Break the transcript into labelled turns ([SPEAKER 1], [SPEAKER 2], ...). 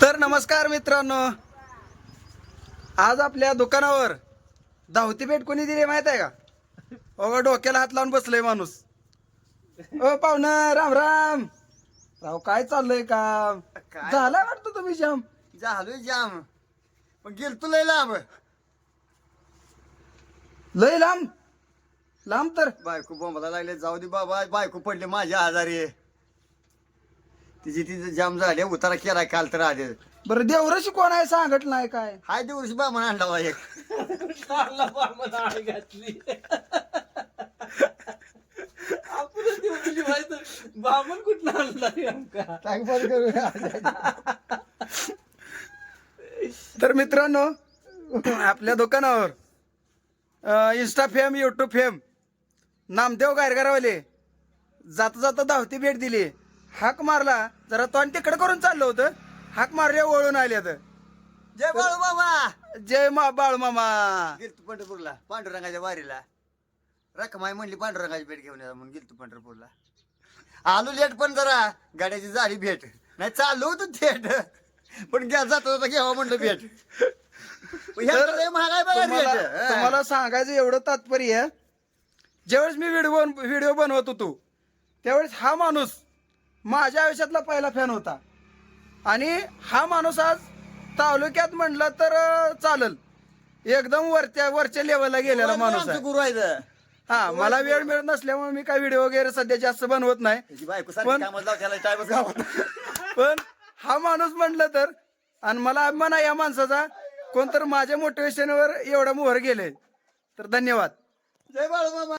[SPEAKER 1] तर नमस्कार मित्रांनो, आज आपल्या दुकानावर धावती भेट कोणी दिली माहित आहे का? अगं डोक्याला हात लावून बसलंय माणूस. ओ पाहुणं, राम राम. राव काय चाललंय काम?
[SPEAKER 2] काय?
[SPEAKER 1] झालाय वाटतं तुम्ही जाम.
[SPEAKER 2] झालोय जाम. पण गेलतो लय लांब.
[SPEAKER 1] लय लांब लांब तर
[SPEAKER 2] बायको बोंबाला लागले, जाऊ दे बाबा, बायको पडली माझ्या आजारी. तिची जाम झाले, उतारा केला काल तर आधी.
[SPEAKER 1] बरं. देवरशी कोण आहे सांगत नाही काय?
[SPEAKER 2] हाय दिवशी बाबा आणला बा एक.
[SPEAKER 3] घातली आपण दिवशी माहित बामण कुठं आणला नेमका.
[SPEAKER 2] टाक बंद करूया.
[SPEAKER 1] तर मित्रांनो, आपल्या दुकानावर insta fame, YouTube fame Namdev गायरगारवाले जाता जाता धावती भेट दिली. हाक मारला, जरा तोंड तिकडे करून चाललं होतं. हाक मारले, वळून आले.
[SPEAKER 2] जय बाळू मामा.
[SPEAKER 1] जय बाळू मामा.
[SPEAKER 2] गेलतो पंढरपूरला पांडुरंगाच्या वारीला. रखमाई म्हणली पांडुरंगाची भेट घेऊन या म्हणून गेलतो पंढरपूरला. आलो लेट, पण जरा गाड्याची झाली भेट. नाही चाललो होतो थेट, पण जात होता घेवा म्हणलं भेट. ह्याचं लय महाग आहे बघा
[SPEAKER 1] तुम्हाला
[SPEAKER 2] रेट.
[SPEAKER 1] तुम्हाला सांगायचं एवढं तात्पर्य आहे, ज्यावेळेस मी व्हिडिओ बनवत होतो त्यावेळेस हा माणूस माझ्या आयुष्यातला पहिला फॅन होता. आणि हा माणूस आज तालुक्यात म्हणलं तर चालल, एकदम वरच्या लेवलला गेलेला माणूस आहे.
[SPEAKER 2] गुरु आहे इथं.
[SPEAKER 1] हा, मला वेळ मिळत नसल्यामुळे मी काय व्हिडिओ वगैरे सध्या जास्त बनवत नाही.
[SPEAKER 2] त्याची बायको सारखी कामाला लावते, त्याला टाइमच गावात.
[SPEAKER 1] पण हा माणूस म्हटलं तर, आणि मला अभिमान आहे या माणसाचा, कोणतर माझ्या मोटिवेशनवर एवढा मोहर गेले. तर धन्यवाद.
[SPEAKER 2] जय बाळू मामा.